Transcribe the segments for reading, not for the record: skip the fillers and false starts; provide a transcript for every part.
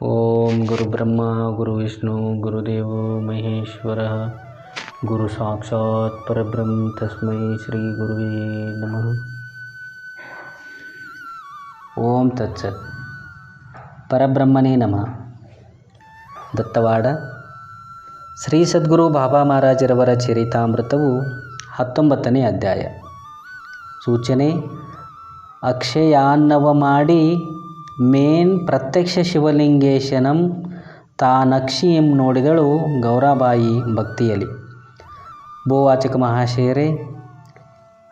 ಓಂ ಗುರುಬ್ರಹ್ಮ ಗುರುವಿಷ್ಣು ಗುರುದೇವೋ ಮಹೇಶ್ವರ ಗುರು ಸಾಕ್ಷಾತ್ ಪರಬ್ರಹ್ಮ ತಸ್ಮೈ ಶ್ರೀ ಗುರುವೇ ನಮಃ. ಓಂ ತತ್ಸತ್. ಪರಬ್ರಹ್ಮನೇ ನಮಃ. ದತ್ತವಾಡ ಶ್ರೀ ಸದ್ಗುರು ಬಾಬಾ ಮಹಾರಾಜರವರ ಚರಿತಾಮೃತವು 19ನೇ ಅಧ್ಯಾಯ. ಸೂಚನೆ: ಅಕ್ಷಯಾನ್ನವ ಮಾಡಿ ಮೇನ್ ಪ್ರತ್ಯಕ್ಷ ಶಿವಲಿಂಗೇಶನಂ ತಾನಕ್ಷಿಯಂ ನೋಡಿದಳು ಗೌರಾಬಾಯಿ ಭಕ್ತಿಯಲ್ಲಿ. ಭೂವಾಚಕ ಮಹಾಶಯರೇ,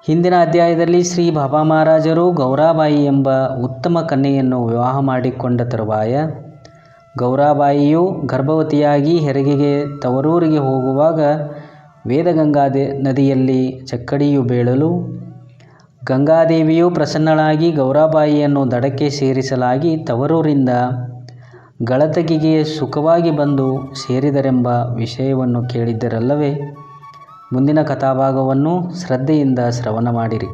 ಹಿಂದಿನ ಅಧ್ಯಾಯದಲ್ಲಿ ಶ್ರೀ ಬಾಬಾ ಮಹಾರಾಜರು ಗೌರಾಬಾಯಿ ಎಂಬ ಉತ್ತಮ ಕನ್ಯೆಯನ್ನು ವಿವಾಹ ಮಾಡಿಕೊಂಡ ತರುವಾಯ ಗೌರಾಬಾಯಿಯು ಗರ್ಭವತಿಯಾಗಿ ಹೆರಿಗೆಗೆ ತವರೂರಿಗೆ ಹೋಗುವಾಗ ವೇದಗಂಗಾ ನದಿಯಲ್ಲಿ ಚಕ್ಕಡಿಯು ಬೀಳಲು ಗಂಗಾದೇವಿಯು ಪ್ರಸನ್ನಳಾಗಿ ಗೌರಾಬಾಯಿಯನ್ನು ದಡಕ್ಕೆ ಸೇರಿಸಲಾಗಿ ತವರೂರಿಂದ ಗಳತಗಿಗೆ ಸುಖವಾಗಿ ಬಂದು ಸೇರಿದರೆಂಬ ವಿಷಯವನ್ನು ಕೇಳಿದ್ದರಲ್ಲವೇ? ಮುಂದಿನ ಕಥಾಭಾಗವನ್ನು ಶ್ರದ್ಧೆಯಿಂದ ಶ್ರವಣ ಮಾಡಿರಿ.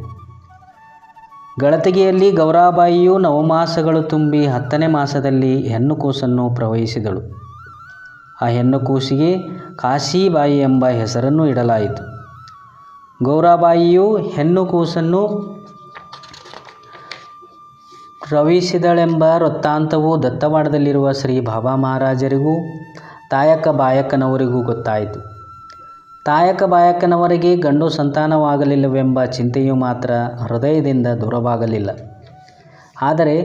ಗಳತಗಿಯಲ್ಲಿ ಗೌರಾಬಾಯಿಯು 9 ಮಾಸಗಳು ತುಂಬಿ 10ನೇ ಮಾಸದಲ್ಲಿ ಹೆಣ್ಣು ಕೂಸನ್ನು ಪ್ರವಹಿಸಿದಳು. ಆ ಹೆಣ್ಣು ಕೂಸಿಗೆ ಕಾಶೀಬಾಯಿ ಎಂಬ ಹೆಸರನ್ನು ಇಡಲಾಯಿತು. ಗೌರಾಬಾಯಿಯು ಹೆಣ್ಣು ಕೂಸನ್ನು ಪ್ರವಹಿಸಿದಳೆಂಬ ವೃತ್ತಾಂತವು ದತ್ತವಾಡದಲ್ಲಿರುವ ಶ್ರೀ ಬಾಬಾ ಮಹಾರಾಜರಿಗೂ ತಾಯಕ ಬಾಯಕನವರಿಗೂ ಗೊತ್ತಾಯಿತು. ತಾಯಕ ಬಾಯಕನವರಿಗೆ ಗಂಡು ಸಂತಾನವಾಗಲಿಲ್ಲವೆಂಬ ಚಿಂತೆಯು ಮಾತ್ರ ಹೃದಯದಿಂದ ದೂರವಾಗಲಿಲ್ಲ. ಆದರೆ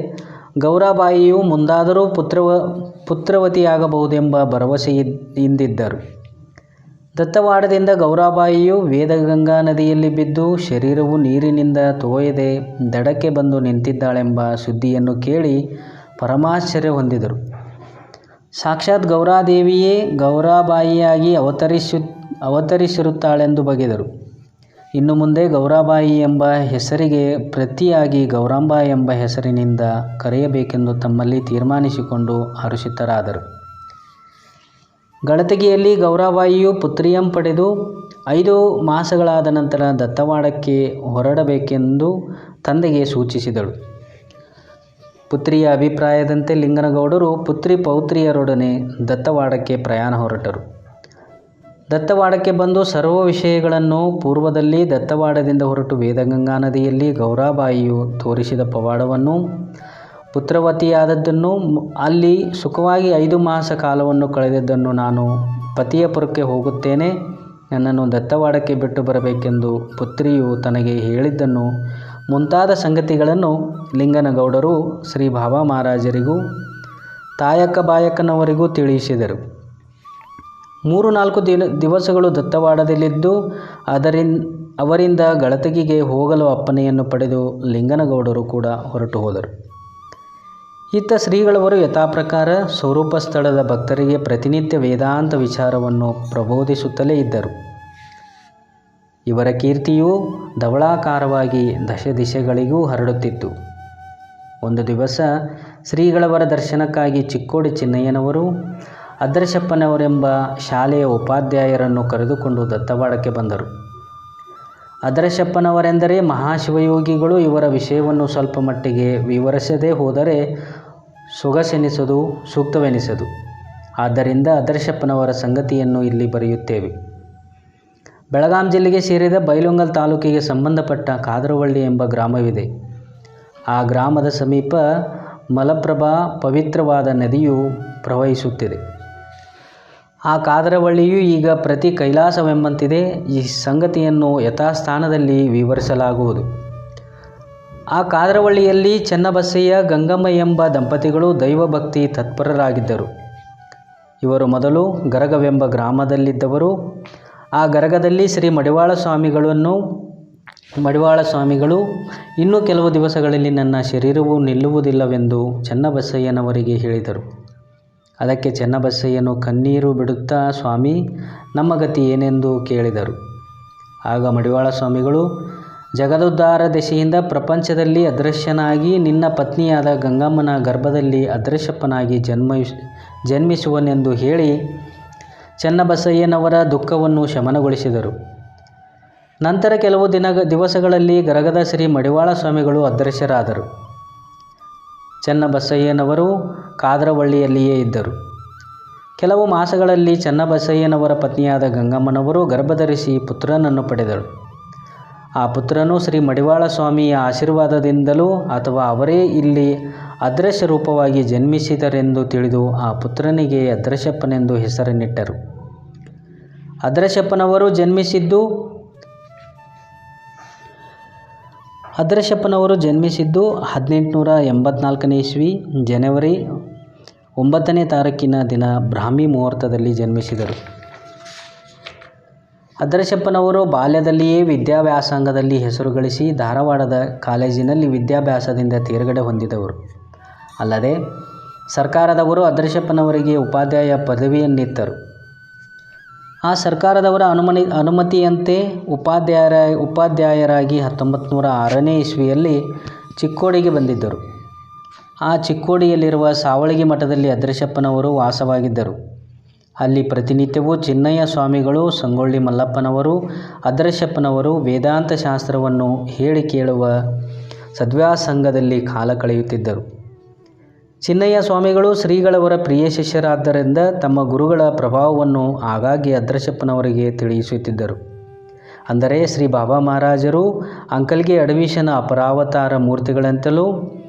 ಗೌರಾಬಾಯಿಯು ಮುಂದಾದರೂ ಪುತ್ರವತಿಯಾಗಬಹುದೆಂಬ ಭರವಸೆಯಿಂದಿದ್ದರು. ದತ್ತವಾಡದಿಂದ ಗೌರಾಬಾಯಿಯು ವೇದಗಂಗಾ ನದಿಯಲ್ಲಿ ಬಿದ್ದು ಶರೀರವು ನೀರಿನಿಂದ ತೋಯದೆ ದಡಕ್ಕೆ ಬಂದು ನಿಂತಿದ್ದಾಳೆಂಬ ಸುದ್ದಿಯನ್ನು ಕೇಳಿ ಪರಮಾಶ್ಚರ್ಯ ಹೊಂದಿದರು. ಸಾಕ್ಷಾತ್ ಗೌರಾದೇವಿಯೇ ಗೌರಾಬಾಯಿಯಾಗಿ ಅವತರಿಸಿರುತ್ತಾಳೆಂದು ಬಗೆದರು. ಇನ್ನು ಮುಂದೆ ಗೌರಾಬಾಯಿ ಎಂಬ ಹೆಸರಿಗೆ ಪ್ರತಿಯಾಗಿ ಗೌರಾಂಬ ಎಂಬ ಹೆಸರಿನಿಂದ ಕರೆಯಬೇಕೆಂದು ತಮ್ಮಲ್ಲಿ ತೀರ್ಮಾನಿಸಿಕೊಂಡು ಹರುಷಿತರಾದರು. ಗಳತಗಿಯಲ್ಲಿ ಗೌರಾಬಾಯಿಯು ಪುತ್ರಿಯಂ ಪಡೆದು 5 ಮಾಸಗಳಾದ ನಂತರ ದತ್ತವಾಡಕ್ಕೆ ಹೊರಡಬೇಕೆಂದು ತಂದೆಗೆ ಸೂಚಿಸಿದಳು. ಪುತ್ರಿಯ ಅಭಿಪ್ರಾಯದಂತೆ ಲಿಂಗನಗೌಡರು ಪುತ್ರಿ ಪೌತ್ರಿಯರೊಡನೆ ದತ್ತವಾಡಕ್ಕೆ ಪ್ರಯಾಣ ಹೊರಟರು. ದತ್ತವಾಡಕ್ಕೆ ಬಂದು ಸರ್ವ ವಿಷಯಗಳನ್ನು ಪೂರ್ವದಲ್ಲಿ ದತ್ತವಾಡದಿಂದ ಹೊರಟು ವೇದಗಂಗಾ ನದಿಯಲ್ಲಿ ಗೌರಾಬಾಯಿಯು ತೋರಿಸಿದ ಪವಾಡವನ್ನು, ಪುತ್ರವತಿಯಾದದ್ದನ್ನು, ಅಲ್ಲಿ ಸುಖವಾಗಿ 5 ಮಾಸ ಕಾಲವನ್ನು ಕಳೆದದ್ದನ್ನು, ನಾನು ಪತಿಯಪುರಕ್ಕೆ ಹೋಗುತ್ತೇನೆ, ನನ್ನನ್ನು ದತ್ತವಾಡಕ್ಕೆ ಬಿಟ್ಟು ಬರಬೇಕೆಂದು ಪುತ್ರಿಯು ತನಗೆ ಹೇಳಿದ್ದನ್ನು ಮುಂತಾದ ಸಂಗತಿಗಳನ್ನು ಲಿಂಗನಗೌಡರು ಶ್ರೀ ಬಾಬಾ ಮಹಾರಾಜರಿಗೂ ತಾಯಕ ಬಾಯಕನವರಿಗೂ ತಿಳಿಸಿದರು. 3-4 ದಿವಸಗಳು ದತ್ತವಾಡದಲ್ಲಿದ್ದು ಅವರಿಂದ ಗಳತಗಿಗೆ ಹೋಗಲು ಅಪ್ಪಣೆಯನ್ನು ಪಡೆದು ಲಿಂಗನಗೌಡರು ಕೂಡ ಹೊರಟು ಹೋದರು. ಇತ್ತ ಶ್ರೀಗಳವರು ಯಥಾಪ್ರಕಾರ ಸ್ವರೂಪ ಸ್ಥಳದ ಭಕ್ತರಿಗೆ ಪ್ರತಿನಿತ್ಯ ವೇದಾಂತ ವಿಚಾರವನ್ನು ಪ್ರಬೋಧಿಸುತ್ತಲೇ ಇದ್ದರು. ಇವರ ಕೀರ್ತಿಯು ಧವಳಾಕಾರವಾಗಿ ದಿಶೆಗಳಿಗೂ ಹರಡುತ್ತಿತ್ತು. ಒಂದು ದಿವಸ ಶ್ರೀಗಳವರ ದರ್ಶನಕ್ಕಾಗಿ ಚಿಕ್ಕೋಡಿ ಚಿನ್ನಯ್ಯನವರು ಅದ್ರಶಪ್ಪನವರೆಂಬ ಶಾಲೆಯ ಉಪಾಧ್ಯಾಯರನ್ನು ಕರೆದುಕೊಂಡು ದತ್ತವಾಡಕ್ಕೆ ಬಂದರು. ಅದ್ರಶಪ್ಪನವರೆಂದರೆ ಮಹಾಶಿವಯೋಗಿಗಳು. ಇವರ ವಿಷಯವನ್ನು ಸ್ವಲ್ಪ ಮಟ್ಟಿಗೆ ವಿವರಿಸದೇ ಹೋದರೆ ಸೊಗಸೆನಿಸದು, ಸೂಕ್ತವೆನಿಸದು. ಆದ್ದರಿಂದ ಅದ್ರಶಪ್ಪನವರ ಸಂಗತಿಯನ್ನು ಇಲ್ಲಿ ಬರೆಯುತ್ತೇವೆ. ಬೆಳಗಾಂ ಜಿಲ್ಲೆಗೆ ಸೇರಿದ ಬೈಲಹೊಂಗಲ ತಾಲೂಕಿಗೆ ಸಂಬಂಧಪಟ್ಟ ಕಾದ್ರವಳ್ಳಿ ಎಂಬ ಗ್ರಾಮವಿದೆ. ಆ ಗ್ರಾಮದ ಸಮೀಪ ಮಲಪ್ರಭಾ ಪವಿತ್ರವಾದ ನದಿಯು ಪ್ರವಹಿಸುತ್ತಿದೆ. ಆ ಕಾದ್ರವಳ್ಳಿಯು ಈಗ ಪ್ರತಿ ಕೈಲಾಸವೆಂಬಂತಿದೆ. ಈ ಸಂಗತಿಯನ್ನು ಯಥಾಸ್ಥಾನದಲ್ಲಿ ವಿವರಿಸಲಾಗುವುದು. ಆ ಕಾದ್ರವಳ್ಳಿಯಲ್ಲಿ ಚೆನ್ನಬಸಯ್ಯ, ಗಂಗಮ್ಮ ಎಂಬ ದಂಪತಿಗಳು ದೈವಭಕ್ತಿ ತತ್ಪರರಾಗಿದ್ದರು. ಇವರು ಮೊದಲು ಗರಗವೆಂಬ ಗ್ರಾಮದಲ್ಲಿದ್ದವರು. ಆ ಗರಗದಲ್ಲಿ ಶ್ರೀ ಮಡಿವಾಳ ಸ್ವಾಮಿಗಳು ಇನ್ನೂ ಕೆಲವು ದಿವಸಗಳಲ್ಲಿ ನನ್ನ ಶರೀರವು ನಿಲ್ಲುವುದಿಲ್ಲವೆಂದು ಚೆನ್ನಬಸಯ್ಯನವರಿಗೆ ಹೇಳಿದರು. ಅದಕ್ಕೆ ಚೆನ್ನಬಸಯ್ಯನು ಕಣ್ಣೀರು ಬಿಡುತ್ತಾ, ಸ್ವಾಮಿ, ನಮ್ಮ ಗತಿ ಏನೆಂದು ಕೇಳಿದರು. ಆಗ ಮಡಿವಾಳ ಸ್ವಾಮಿಗಳು, ಜಗದುದ್ಧಾರ ದೆಸೆಯಿಂದ ಪ್ರಪಂಚದಲ್ಲಿ ಅದೃಶ್ಯನಾಗಿ ನಿನ್ನ ಪತ್ನಿಯಾದ ಗಂಗಮ್ಮನ ಗರ್ಭದಲ್ಲಿ ಅದೃಶ್ಯಪ್ಪನಾಗಿ ಜನ್ಮಿಸುವನೆಂದು ಹೇಳಿ ಚೆನ್ನಬಸಯ್ಯನವರ ದುಃಖವನ್ನು ಶಮನಗೊಳಿಸಿದರು. ನಂತರ ಕೆಲವು ದಿವಸಗಳಲ್ಲಿ ಗರಗದ ಶ್ರೀ ಮಡಿವಾಳ ಸ್ವಾಮಿಗಳು ಅದೃಶ್ಯರಾದರು. ಚನ್ನಬಸಯ್ಯನವರು ಕಾದ್ರವಳ್ಳಿಯಲ್ಲಿಯೇ ಇದ್ದರು. ಕೆಲವು ಮಾಸಗಳಲ್ಲಿ ಚನ್ನಬಸಯ್ಯನವರ ಪತ್ನಿಯಾದ ಗಂಗಮ್ಮನವರು ಗರ್ಭಧರಿಸಿ ಪುತ್ರನನ್ನು ಪಡೆದಳು. ಆ ಪುತ್ರನು ಶ್ರೀ ಮಡಿವಾಳ ಸ್ವಾಮಿಯ ಆಶೀರ್ವಾದದಿಂದಲೂ ಅಥವಾ ಅವರೇ ಇಲ್ಲಿ ಅದ್ರಶ್ಯ ರೂಪವಾಗಿ ಜನ್ಮಿಸಿದರೆಂದು ತಿಳಿದು ಆ ಪುತ್ರನಿಗೆ ಅದ್ರಶ್ಯಪ್ಪನೆಂದು ಹೆಸರನ್ನಿಟ್ಟರು. ಅದ್ರಶ್ಯಪ್ಪನವರು ಜನ್ಮಿಸಿದ್ದು 1884 ಇಸ್ವಿ ಜನವರಿ 9ನೇ ತಾರೀಕಿನ ದಿನ ಬ್ರಾಹ್ಮಿ ಮುಹೂರ್ತದಲ್ಲಿ ಜನ್ಮಿಸಿದರು. ಅದ್ರಶ್ಯಪ್ಪನವರು ಬಾಲ್ಯದಲ್ಲಿಯೇ ವಿದ್ಯಾವ್ಯಾಸಂಗದಲ್ಲಿ ಹೆಸರು ಗಳಿಸಿ ಧಾರವಾಡದ ಕಾಲೇಜಿನಲ್ಲಿ ವಿದ್ಯಾಭ್ಯಾಸದಿಂದ ತೇರ್ಗಡೆ ಹೊಂದಿದವರು. ಅಲ್ಲದೆ ಸರ್ಕಾರದವರು ಅದ್ರಶ್ಯಪ್ಪನವರಿಗೆ ಉಪಾಧ್ಯಾಯ ಪದವಿಯನ್ನಿತ್ತರು. ಆ ಸರ್ಕಾರದವರ ಅನುಮತಿಯಂತೆ ಉಪಾಧ್ಯಾಯರಾಗಿ 1906ನೇ ಇಸ್ವಿಯಲ್ಲಿ ಚಿಕ್ಕೋಡಿಗೆ ಬಂದಿದ್ದರು. ಆ ಚಿಕ್ಕೋಡಿಯಲ್ಲಿರುವ ಸಾವಳಗಿ ಮಠದಲ್ಲಿ ಅದ್ರಶ್ಯಪ್ಪನವರು ವಾಸವಾಗಿದ್ದರು. ಅಲ್ಲಿ ಪ್ರತಿನಿತ್ಯವೂ ಚಿನ್ನಯ್ಯ ಸ್ವಾಮಿಗಳು, ಸಂಗೊಳ್ಳಿ ಮಲ್ಲಪ್ಪನವರು, ಅದ್ರಶ್ಯಪ್ಪನವರು ವೇದಾಂತ ಶಾಸ್ತ್ರವನ್ನು ಹೇಳಿ ಕೇಳುವ ಸದ್ವ್ಯಾಸಂಗದಲ್ಲಿ ಕಾಲ ಕಳೆಯುತ್ತಿದ್ದರು. ಚಿನ್ನಯ್ಯ ಸ್ವಾಮಿಗಳು ಶ್ರೀಗಳವರ ಪ್ರಿಯ ಶಿಷ್ಯರಾದ್ದರಿಂದ ತಮ್ಮ ಗುರುಗಳ ಪ್ರಭಾವವನ್ನು ಆಗಾಗ್ಗೆ ಅದ್ರಶ್ಯಪ್ಪನವರಿಗೆ ತಿಳಿಸುತ್ತಿದ್ದರು. ಅಂದರೆ ಶ್ರೀ ಬಾಬಾ ಮಹಾರಾಜರು ಅಂಕಲ್ಗೆ ಅಡವೀಶನ ಅಪರಾವತಾರ ಮೂರ್ತಿಗಳಂತಲೂ,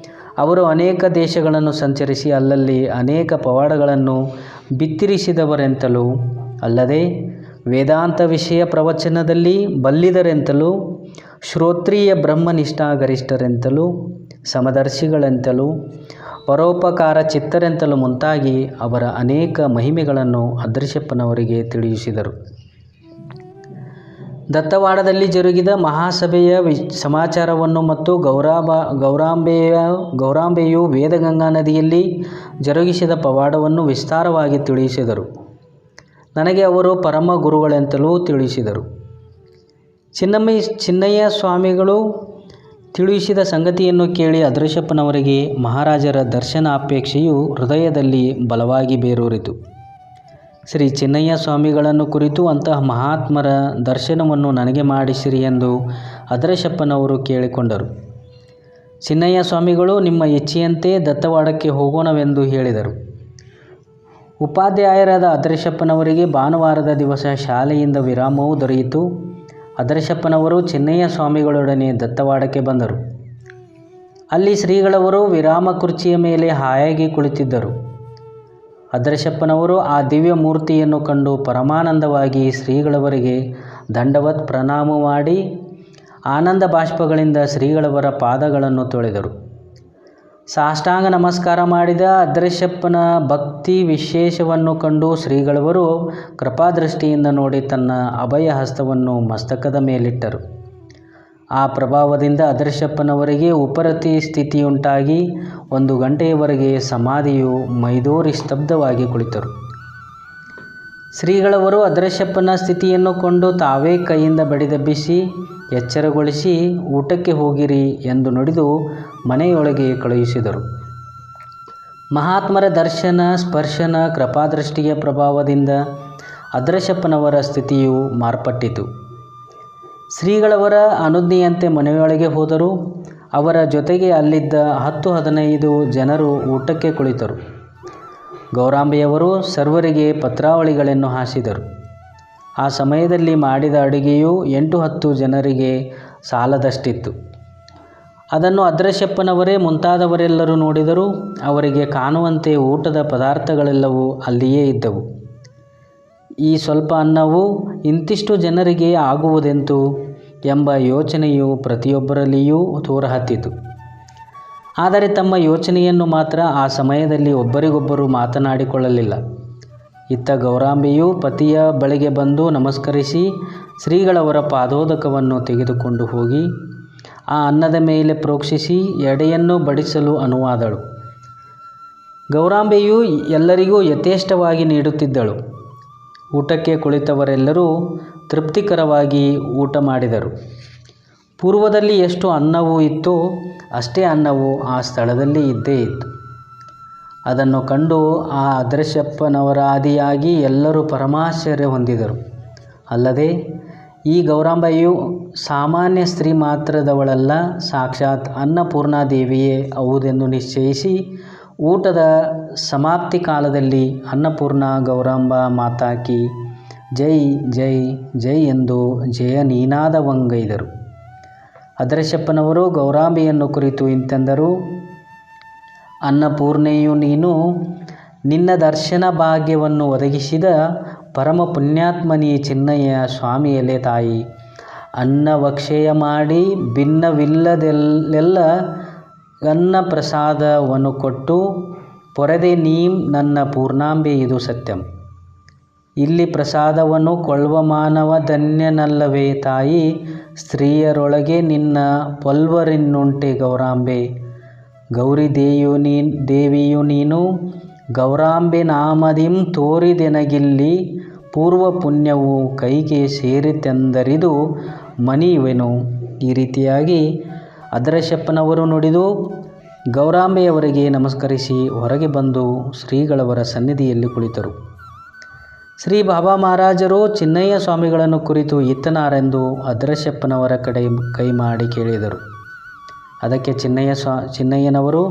ಅವರು ಅನೇಕ ದೇಶಗಳನ್ನು ಸಂಚರಿಸಿ ಅಲ್ಲಲ್ಲಿ ಅನೇಕ ಪವಾಡಗಳನ್ನು ಬಿತ್ತಿರಿಸಿದವರೆಂತಲೂ, ಅಲ್ಲದೆ ವೇದಾಂತ ವಿಷಯ ಪ್ರವಚನದಲ್ಲಿ ಬಲ್ಲಿದರೆಂತಲೂ, ಶ್ರೋತ್ರಿಯ ಬ್ರಹ್ಮನಿಷ್ಠಾ ಗರಿಷ್ಠರೆಂತಲೂ, ಸಮದರ್ಶಿಗಳೆಂತಲೂ, ಪರೋಪಕಾರ ಚಿತ್ತರೆಂತಲೂ ಮುಂತಾಗಿ ಅವರ ಅನೇಕ ಮಹಿಮೆಗಳನ್ನು ಅದ್ರಶ್ಯಪ್ಪನವರಿಗೆ ತಿಳಿಸಿದರು. ದತ್ತವಾಡದಲ್ಲಿ ಜರುಗಿದ ಮಹಾಸಭೆಯ ಸಮಾಚಾರವನ್ನು ಮತ್ತು ಗೌರಾಂಬೆಯು ವೇದಗಂಗಾ ನದಿಯಲ್ಲಿ ಜರುಗಿಸಿದ ಪವಾಡವನ್ನು ವಿಸ್ತಾರವಾಗಿ ತಿಳಿಸಿದರು. ನನಗೆ ಅವರು ಪರಮ ಗುರುಗಳೆಂತಲೂ ತಿಳಿಸಿದರು. ಚಿನ್ನಯ್ಯ ಸ್ವಾಮಿಗಳು ತಿಳಿಸಿದ ಸಂಗತಿಯನ್ನು ಕೇಳಿ ಅದ್ರಶ್ಯಪ್ಪನವರಿಗೆ ಮಹಾರಾಜರ ದರ್ಶನಾಪೇಕ್ಷೆಯು ಹೃದಯದಲ್ಲಿ ಬಲವಾಗಿ ಬೇರೂರಿತು. ಶ್ರೀ ಚಿನ್ನಯ್ಯ ಸ್ವಾಮಿಗಳನ್ನು ಕುರಿತು ಅಂತಹ ಮಹಾತ್ಮರ ದರ್ಶನವನ್ನು ನನಗೆ ಮಾಡಿಸಿರಿ ಎಂದು ಅದ್ರಶ್ಯಪ್ಪನವರು ಕೇಳಿಕೊಂಡರು. ಚಿನ್ನಯ್ಯ ಸ್ವಾಮಿಗಳು ನಿಮ್ಮ ಇಚ್ಛೆಯಂತೆ ದತ್ತವಾಡಕ್ಕೆ ಹೋಗೋಣವೆಂದು ಹೇಳಿದರು. ಉಪಾಧ್ಯಾಯರಾದ ಅದ್ರಶ್ಯಪ್ಪನವರಿಗೆ ಭಾನುವಾರದ ದಿವಸ ಶಾಲೆಯಿಂದ ವಿರಾಮವೂ ದೊರೆಯಿತು. ಅದ್ರಶ್ಯಪ್ಪನವರು ಚಿನ್ನಯ್ಯ ಸ್ವಾಮಿಗಳೊಡನೆ ದತ್ತವಾಡಕ್ಕೆ ಬಂದರು. ಅಲ್ಲಿ ಶ್ರೀಗಳವರು ವಿರಾಮ ಕುರ್ಚಿಯ ಮೇಲೆ ಹಾಯಾಗಿ ಕುಳಿತಿದ್ದರು. ಅದ್ರಶ್ಯಪ್ಪನವರು ಆ ದಿವ್ಯ ಮೂರ್ತಿಯನ್ನು ಕಂಡು ಪರಮಾನಂದವಾಗಿ ಶ್ರೀಗಳವರಿಗೆ ದಂಡವತ್ ಪ್ರಣಾಮ ಮಾಡಿ ಆನಂದ ಬಾಷ್ಪಗಳಿಂದ ಶ್ರೀಗಳವರ ಪಾದಗಳನ್ನು ತೊಳೆದರು. ಸಾಷ್ಟಾಂಗ ನಮಸ್ಕಾರ ಮಾಡಿದ ಅದ್ರಶ್ಯಪ್ಪನ ಭಕ್ತಿ ವಿಶೇಷವನ್ನು ಕಂಡು ಶ್ರೀಗಳವರು ಕೃಪಾದೃಷ್ಟಿಯಿಂದ ನೋಡಿ ತನ್ನ ಅಭಯ ಹಸ್ತವನ್ನು ಮಸ್ತಕದ ಮೇಲಿಟ್ಟರು. ಆ ಪ್ರಭಾವದಿಂದ ಅದ್ರಶ್ಯಪ್ಪನವರಿಗೆ ಉಪರತಿ ಸ್ಥಿತಿಯುಂಟಾಗಿ 1 ಗಂಟೆಯವರೆಗೆ ಸಮಾಧಿಯು ಮೈದೋರಿ ಸ್ತಬ್ಧವಾಗಿ ಕುಳಿತರು. ಶ್ರೀಗಳವರು ಅದ್ರಶ್ಯಪ್ಪನ ಸ್ಥಿತಿಯನ್ನು ಕೊಂಡು ತಾವೇ ಕೈಯಿಂದ ಬಡಿದೆಬ್ಬಿಸಿ ಎಚ್ಚರಗೊಳಿಸಿ ಊಟಕ್ಕೆ ಹೋಗಿರಿ ಎಂದು ನುಡಿದು ಮನೆಯೊಳಗೆ ಕಳುಹಿಸಿದರು. ಮಹಾತ್ಮರ ದರ್ಶನ ಸ್ಪರ್ಶನ ಕೃಪಾದೃಷ್ಟಿಯ ಪ್ರಭಾವದಿಂದ ಅದ್ರಶ್ಯಪ್ಪನವರ ಸ್ಥಿತಿಯು ಮಾರ್ಪಟ್ಟಿತು. ಶ್ರೀಗಳವರ ಅನುಜ್ಞೆಯಂತೆ ಮನೆಯೊಳಗೆ ಹೋದರು. ಅವರ ಜೊತೆಗೆ ಅಲ್ಲಿದ್ದ 10-15 ಜನರು ಊಟಕ್ಕೆ ಕುಳಿತರು. ಗೌರಾಂಬೆಯವರು ಸರ್ವರಿಗೆ ಪತ್ರಾವಳಿಗಳನ್ನು ಹಾಸಿದರು. ಆ ಸಮಯದಲ್ಲಿ ಮಾಡಿದ ಅಡುಗೆಯು 8-10 ಜನರಿಗೆ ಸಾಲದಷ್ಟಿತ್ತು. ಅದನ್ನು ಅದ್ರಶ್ಯಪ್ಪನವರೇ ಮುಂತಾದವರೆಲ್ಲರೂ ನೋಡಿದರು. ಅವರಿಗೆ ಕಾಣುವಂತೆ ಊಟದ ಪದಾರ್ಥಗಳೆಲ್ಲವೂ ಅಲ್ಲಿಯೇ ಇದ್ದವು. ಈ ಸ್ವಲ್ಪ ಅನ್ನವು ಇಂತಿಷ್ಟು ಜನರಿಗೆ ಆಗುವುದೆಂತು ಎಂಬ ಯೋಚನೆಯು ಪ್ರತಿಯೊಬ್ಬರಲ್ಲಿಯೂ ತೋರಹತ್ತಿತು. ಆದರೆ ತಮ್ಮ ಯೋಚನೆಯನ್ನು ಮಾತ್ರ ಆ ಸಮಯದಲ್ಲಿ ಒಬ್ಬರಿಗೊಬ್ಬರು ಮಾತನಾಡಿಕೊಳ್ಳಲಿಲ್ಲ. ಇತ್ತ ಗೌರಾಂಬೆಯು ಪತಿಯ ಬಳಿಗೆ ಬಂದು ನಮಸ್ಕರಿಸಿ ಶ್ರೀಗಳವರ ಪಾದೋದಕವನ್ನು ತೆಗೆದುಕೊಂಡು ಹೋಗಿ ಆ ಅನ್ನದ ಮೇಲೆ ಪ್ರೋಕ್ಷಿಸಿ ಎಡೆಯನ್ನು ಬಡಿಸಲು ಅನುವಾದಳು. ಗೌರಾಂಬೆಯು ಎಲ್ಲರಿಗೂ ಯಥೇಷ್ಟವಾಗಿ ನೀಡುತ್ತಿದ್ದಳು. ಊಟಕ್ಕೆ ಕುಳಿತವರೆಲ್ಲರೂ ತೃಪ್ತಿಕರವಾಗಿ ಊಟ ಮಾಡಿದರು. ಪೂರ್ವದಲ್ಲಿ ಎಷ್ಟು ಅನ್ನವೂ ಇತ್ತೋ ಅಷ್ಟೇ ಅನ್ನವು ಆ ಸ್ಥಳದಲ್ಲಿ ಇದ್ದೇ ಇತ್ತು. ಅದನ್ನು ಕಂಡು ಆ ಅದ್ರಶ್ಯಪ್ಪನವರಾದಿಯಾಗಿ ಎಲ್ಲರೂ ಪರಮಾಶ್ಚರ್ಯ ಹೊಂದಿದರು. ಅಲ್ಲದೆ ಈ ಗೌರಾಂಬೆಯು ಸಾಮಾನ್ಯ ಸ್ತ್ರೀ ಮಾತ್ರದವಳಲ್ಲ, ಸಾಕ್ಷಾತ್ ಅನ್ನಪೂರ್ಣಾದೇವಿಯೇ ಹೌದೆಂದು ನಿಶ್ಚಯಿಸಿ ಊಟದ ಸಮಾಪ್ತಿ ಕಾಲದಲ್ಲಿ ಅನ್ನಪೂರ್ಣ ಗೌರಾಂಬ ಮಾತಾಕಿ ಜೈ ಜೈ ಜೈ ಎಂದು ಜಯ ನೀನಾದವಂಗೈದರು. ಅದರಶಪ್ಪನವರು ಗೌರಾಂಬೆಯನ್ನು ಕುರಿತು ಇಂತೆಂದರು. ಅನ್ನಪೂರ್ಣೆಯು ನೀನು, ನಿನ್ನ ದರ್ಶನ ಭಾಗ್ಯವನ್ನು ಒದಗಿಸಿದ ಪರಮ ಪುಣ್ಯಾತ್ಮನಿ ಚಿನ್ನಯ್ಯ ಸ್ವಾಮಿಯಲೇ ತಾಯಿ. ಅನ್ನವಕ್ಷಯ ಮಾಡಿ ಭಿನ್ನವಿಲ್ಲದೆಲ್ಲ ಅನ್ನ ಪ್ರಸಾದವನ್ನು ಕೊಟ್ಟು ಪೊರೆದೆ ನೀಂ ನನ್ನ ಪೂರ್ಣಾಂಬೆ ಇದು ಸತ್ಯಂ. ಇಲ್ಲಿ ಪ್ರಸಾದವನ್ನು ಕೊಳ್ಳುವ ಮಾನವ ಧನ್ಯನಲ್ಲವೇ ತಾಯಿ. ಸ್ತ್ರೀಯರೊಳಗೆ ನಿನ್ನ ಪೊಲ್ವರಿನ್ನುಂಟೆ ಗೌರಾಂಬೆ. ಗೌರಿ ದೇವಿಯು ನೀನು, ಗೌರಾಂಬೆ ನಾಮದಿಂ ತೋರಿದೆನಗಿಲ್ಲಿ. ಪೂರ್ವ ಪುಣ್ಯವು ಕೈಗೆ ಸೇರಿತೆಂದರಿದು ಮನಿಯುವೆನು. ಈ ರೀತಿಯಾಗಿ ಅದರಶಪ್ಪನವರು ನುಡಿದು ಗೌರಾಂಬೆಯವರಿಗೆ ನಮಸ್ಕರಿಸಿ ಹೊರಗೆ ಬಂದು ಶ್ರೀಗಳವರ ಸನ್ನಿಧಿಯಲ್ಲಿ ಕುಳಿತರು. ಶ್ರೀ ಬಾಬಾ ಮಹಾರಾಜರು ಚಿನ್ನಯ್ಯ ಸ್ವಾಮಿಗಳನ್ನು ಕುರಿತು ಇತ್ತನಾರೆಂದು ಅದರಶಪ್ಪನವರ ಕಡೆ ಕೈ ಮಾಡಿ ಕೇಳಿದರು. ಅದಕ್ಕೆ ಚಿನ್ನಯ್ಯನವರು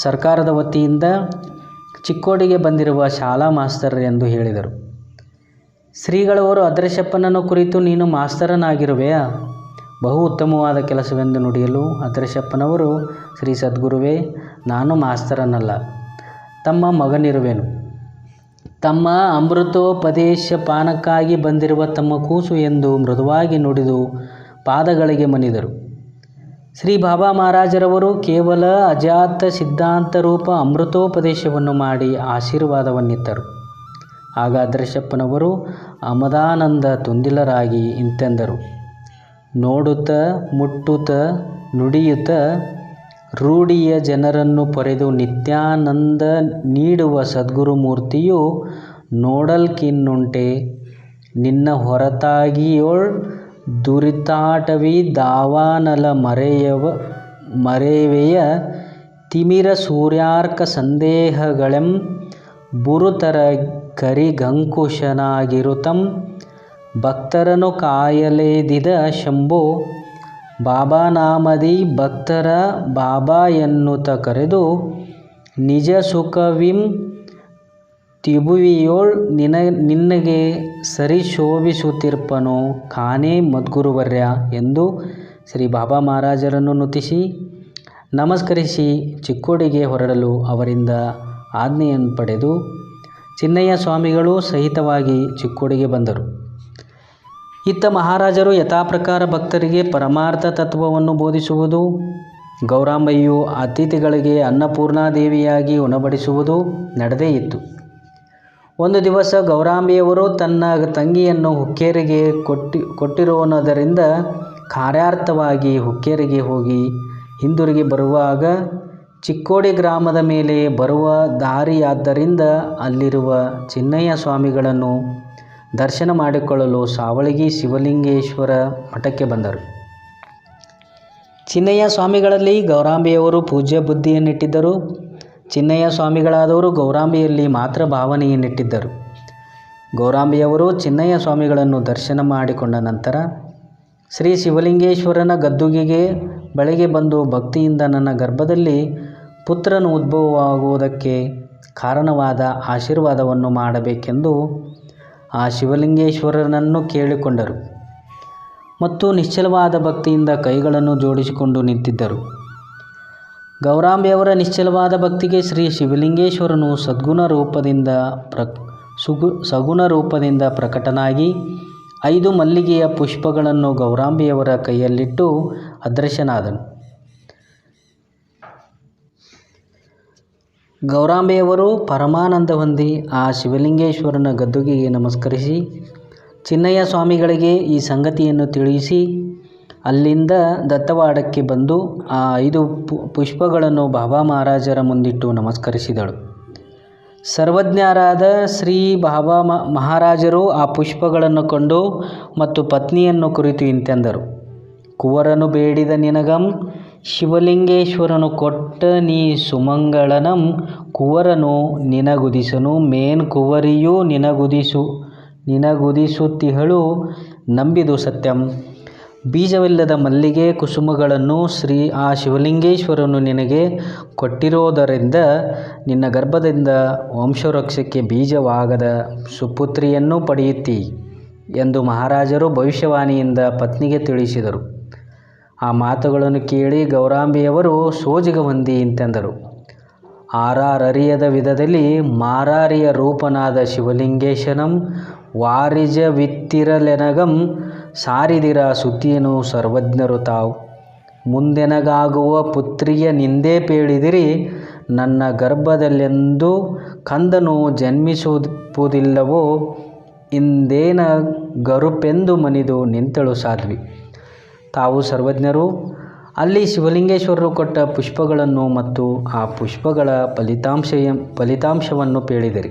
ಸರ್ಕಾರದ ವತಿಯಿಂದ ಚಿಕ್ಕೋಡಿಗೆ ಬಂದಿರುವ ಶಾಲಾ ಮಾಸ್ತರ್ ಎಂದು ಹೇಳಿದರು. ಶ್ರೀಗಳವರು ಅದರಶಪ್ಪನನ್ನು ಕುರಿತು ನೀನು ಮಾಸ್ತರನಾಗಿರುವೆಯಾ? ಬಹು ಉತ್ತಮವಾದ ಕೆಲಸವೆಂದು ನುಡಿಯಲು ಅದರಶಪ್ಪನವರು ಶ್ರೀ ಸದ್ಗುರುವೇ, ನಾನು ಮಾಸ್ತರನಲ್ಲ, ತಮ್ಮ ಮಗನಿರುವೆನು. ತಮ್ಮ ಅಮೃತೋಪದೇಶ ಪಾನಕ್ಕಾಗಿ ಬಂದಿರುವ ತಮ್ಮ ಕೂಸು ಎಂದು ಮೃದುವಾಗಿ ನುಡಿದು ಪಾದಗಳಿಗೆ ಮನಿದರು. ಶ್ರೀ ಬಾಬಾ ಮಹಾರಾಜರವರು ಕೇವಲ ಅಜಾತ ಸಿದ್ಧಾಂತ ರೂಪ ಅಮೃತೋಪದೇಶವನ್ನು ಮಾಡಿ ಆಶೀರ್ವಾದವನ್ನಿತ್ತರು. ಆಗ ಅದರಶಪ್ಪನವರು ಅಮದಾನಂದ ತುಂದಿಲರಾಗಿ ಇಂತೆಂದರು. ನೋಡುತ್ತ ಮುಟ್ಟುತ್ತ ನುಡಿಯುತ್ತ ರೂಢಿಯ ಜನರನ್ನು ಪೊರೆದು ನಿತ್ಯಾನಂದ ನೀಡುವ ಸದ್ಗುರುಮೂರ್ತಿಯು ನೋಡಲ್ಕಿನ್ನುಂಟೆ. ನಿನ್ನ ಹೊರತಾಗಿಯೊಳ್ ದುರಿತಾಟವಿ ದಾವಾನಲ ಮರೆವೆಯ ತಿಮಿರ ಸೂರ್ಯಾರ್ಕ ಸಂದೇಹಗಳೆಂ ಬುರುತರ ಕರಿಗಂಕುಶನಾಗಿರುತಂ. ಭಕ್ತರನು ಕಾಯಲೆದಿದ ಶಂಭೋ ಬಾಬಾನಾಮದಿ ಭಕ್ತರ ಬಾಬಾ ಎನ್ನುತ್ತ ಕರೆದು ನಿಜ ಸುಖವಿಂ ತಿಬುವಿಯೋಳ್ ನಿನಗೆ ಸರಿಶೋಭಿಸುತ್ತಿರ್ಪನು ಕಾನೇ ಮದ್ಗುರುವರ್ಯ ಎಂದು ಶ್ರೀ ಬಾಬಾ ಮಹಾರಾಜರನ್ನು ನುತಿಸಿ ನಮಸ್ಕರಿಸಿ ಚಿಕ್ಕೋಡಿಗೆ ಹೊರಡಲು ಅವರಿಂದ ಆಜ್ಞೆಯನ್ನು ಪಡೆದು ಚಿನ್ನಯ್ಯ ಸ್ವಾಮಿಗಳು ಸಹಿತವಾಗಿ ಚಿಕ್ಕೋಡಿಗೆ ಬಂದರು. ಇತ್ತ ಮಹಾರಾಜರು ಯಥಾಪ್ರಕಾರ ಭಕ್ತರಿಗೆ ಪರಮಾರ್ಥ ತತ್ವವನ್ನು ಬೋಧಿಸುವುದು, ಗೌರಾಂಬೆಯು ಅತಿಥಿಗಳಿಗೆ ಅನ್ನಪೂರ್ಣಾದೇವಿಯಾಗಿ ಉಣಬಡಿಸುವುದು ನಡೆದೇ ಇತ್ತು. ಒಂದು ದಿವಸ ಗೌರಾಂಬೆಯವರು ತನ್ನ ತಂಗಿಯನ್ನು ಹುಕ್ಕೇರಿಗೆ ಕೊಟ್ಟಿರುವುದರಿಂದ ಕಾರ್ಯಾರ್ಥವಾಗಿ ಹುಕ್ಕೇರಿಗೆ ಹೋಗಿ ಹಿಂದಿರುಗಿ ಬರುವಾಗ ಚಿಕ್ಕೋಡಿ ಗ್ರಾಮದ ಮೇಲೆ ಬರುವ ದಾರಿಯಾದ್ದರಿಂದ ಅಲ್ಲಿರುವ ಚಿನ್ನಯ್ಯ ಸ್ವಾಮಿಗಳನ್ನು ದರ್ಶನ ಮಾಡಿಕೊಳ್ಳಲು ಸಾವಳಗಿ ಶಿವಲಿಂಗೇಶ್ವರ ಮಠಕ್ಕೆ ಬಂದರು. ಚಿನ್ನಯ್ಯ ಸ್ವಾಮಿಗಳಲ್ಲಿ ಗೌರಾಂಬೆಯವರು ಪೂಜ್ಯ ಬುದ್ಧಿಯನ್ನಿಟ್ಟಿದ್ದರು. ಚಿನ್ನಯ್ಯ ಸ್ವಾಮಿಗಳಾದವರು ಗೌರಾಂಬೆಯಲ್ಲಿ ಮಾತ್ರ ಭಾವನೆಯನ್ನಿಟ್ಟಿದ್ದರು. ಗೌರಾಂಬೆಯವರು ಚಿನ್ನಯ್ಯ ಸ್ವಾಮಿಗಳನ್ನು ದರ್ಶನ ಮಾಡಿಕೊಂಡ ನಂತರ ಶ್ರೀ ಶಿವಲಿಂಗೇಶ್ವರನ ಗದ್ದುಗೆಗೆ ಬಳಿಗೆ ಬಂದು ಭಕ್ತಿಯಿಂದ ನನ್ನ ಗರ್ಭದಲ್ಲಿ ಪುತ್ರನು ಉದ್ಭವವಾಗುವುದಕ್ಕೆ ಕಾರಣವಾದ ಆಶೀರ್ವಾದವನ್ನು ಮಾಡಬೇಕೆಂದು ಆ ಶಿವಲಿಂಗೇಶ್ವರನನ್ನು ಕೇಳಿಕೊಂಡರು ಮತ್ತು ನಿಶ್ಚಲವಾದ ಭಕ್ತಿಯಿಂದ ಕೈಗಳನ್ನು ಜೋಡಿಸಿಕೊಂಡು ನಿಂತಿದ್ದರು. ಗೌರಾಂಬೆಯವರ ನಿಶ್ಚಲವಾದ ಭಕ್ತಿಗೆ ಶ್ರೀ ಶಿವಲಿಂಗೇಶ್ವರನು ಸಗುಣ ರೂಪದಿಂದ ಪ್ರಕಟನಾಗಿ 5 ಮಲ್ಲಿಗೆಯ ಪುಷ್ಪಗಳನ್ನು ಗೌರಾಂಬೆಯವರ ಕೈಯಲ್ಲಿಟ್ಟು ಅದೃಶ್ಯನಾದನು. ಗೌರಾಂಬೆಯವರು ಪರಮಾನಂದ ಹೊಂದಿ ಆ ಶಿವಲಿಂಗೇಶ್ವರನ ಗದ್ದುಗೆಗೆ ನಮಸ್ಕರಿಸಿ ಚಿನ್ನಯ್ಯ ಸ್ವಾಮಿಗಳಿಗೆ ಈ ಸಂಗತಿಯನ್ನು ತಿಳಿಸಿ ಅಲ್ಲಿಂದ ದತ್ತವಾಡಕ್ಕೆ ಬಂದು ಆ 5 ಪುಷ್ಪಗಳನ್ನು ಬಾಬಾ ಮಹಾರಾಜರ ಮುಂದಿಟ್ಟು ನಮಸ್ಕರಿಸಿದಳು. ಸರ್ವಜ್ಞರಾದ ಶ್ರೀ ಬಾಬಾ ಮಹಾರಾಜರು ಆ ಪುಷ್ಪಗಳನ್ನು ಕೊಂಡು ಮತ್ತು ಪತ್ನಿಯನ್ನು ಕುರಿತು ಇಂತೆಂದರು. ಕುವರನು ಬೇಡಿದ ನಿನಗಂ ಶಿವಲಿಂಗೇಶ್ವರನು ಕೊಟ್ಟ ನೀ ಸುಮಂಗಳನಂ. ಕುವರನು ನಿನಗುದಿಸನು ಮೇನ್ ಕುವರಿಯೂ ನಿನಗುದಿಸುತ್ತಿಹಳು. ನಂಬಿದು ಸತ್ಯಂ. ಬೀಜವಿಲ್ಲದ ಮಲ್ಲಿಗೆ ಕುಸುಮಗಳನ್ನು ಆ ಶಿವಲಿಂಗೇಶ್ವರನು ನಿನಗೆ ಕೊಟ್ಟಿರೋದರಿಂದ ನಿನ್ನ ಗರ್ಭದಿಂದ ವಂಶವೃಕ್ಷಕ್ಕೆ ಬೀಜವಾಗದ ಸುಪುತ್ರಿಯನ್ನು ಪಡೆಯುತ್ತೀ ಎಂದು ಮಹಾರಾಜರು ಭವಿಷ್ಯವಾಣಿಯಿಂದ ಪತ್ನಿಗೆ ತಿಳಿಸಿದರು. ಆ ಮಾತುಗಳನ್ನು ಕೇಳಿ ಗೌರಾಂಬಿಯವರು ಸೋಜಿಗ ಹೊಂದಿ ಇಂತೆಂದರು. ಆರಾರರಿಯದ ವಿಧದಲ್ಲಿ ಮಾರಾರಿಯ ರೂಪನಾದ ಶಿವಲಿಂಗೇಶನಂ ವಾರಿಜವಿತ್ತಿರಲೆನಗಂ ಸಾರಿದಿರ ಸುದ್ದಿಯನು ಸರ್ವಜ್ಞರು ತಾವು. ಮುಂದೆನಗಾಗುವ ಪುತ್ರಿಯ ನಿಂದೆ ಪೇಳಿದಿರಿ, ನನ್ನ ಗರ್ಭದಲ್ಲೆಂದು ಕಂದನು ಜನ್ಮಿಸುವುದಿಲ್ಲವೋ ಇಂದೇನ ಗರುಪೆಂದು ಮನಿದು ನಿಂತಳು ಸಾಧ್ವಿ. ತಾವು ಸರ್ವಜ್ಞರು. ಅಲ್ಲಿ ಶಿವಲಿಂಗೇಶ್ವರರು ಕೊಟ್ಟ ಪುಷ್ಪಗಳನ್ನು ಮತ್ತು ಆ ಪುಷ್ಪಗಳ ಫಲಿತಾಂಶವನ್ನು ಪೇಳಿದಿರಿ.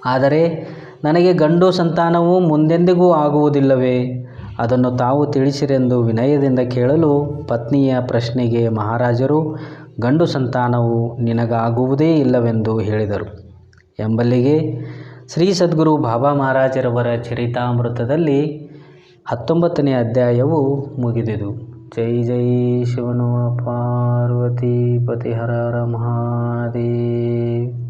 ಆದರೆ ನನಗೆ ಗಂಡು ಸಂತಾನವು ಮುಂದೆಂದಿಗೂ ಆಗುವುದಿಲ್ಲವೇ, ಅದನ್ನು ತಾವು ತಿಳಿಸಿರೆಂದು ವಿನಯದಿಂದ ಕೇಳಲು ಪತ್ನಿಯ ಪ್ರಶ್ನೆಗೆ ಮಹಾರಾಜರು ಗಂಡು ಸಂತಾನವು ನಿನಗಾಗುವುದೇ ಇಲ್ಲವೆಂದು ಹೇಳಿದರು. ಎಂಬಲ್ಲಿಗೆ ಶ್ರೀ ಸದ್ಗುರು ಬಾಬಾ ಮಹಾರಾಜರವರ ಚರಿತಾಮೃತದಲ್ಲಿ 19ನೇ ಅಧ್ಯಾಯವು ಮುಗಿದಿದು. ಜೈ ಜೈ ಶಿವನು ಪಾರ್ವತಿ ಪತಿ ಹರ ಹರ ಮಹಾದೇವ್.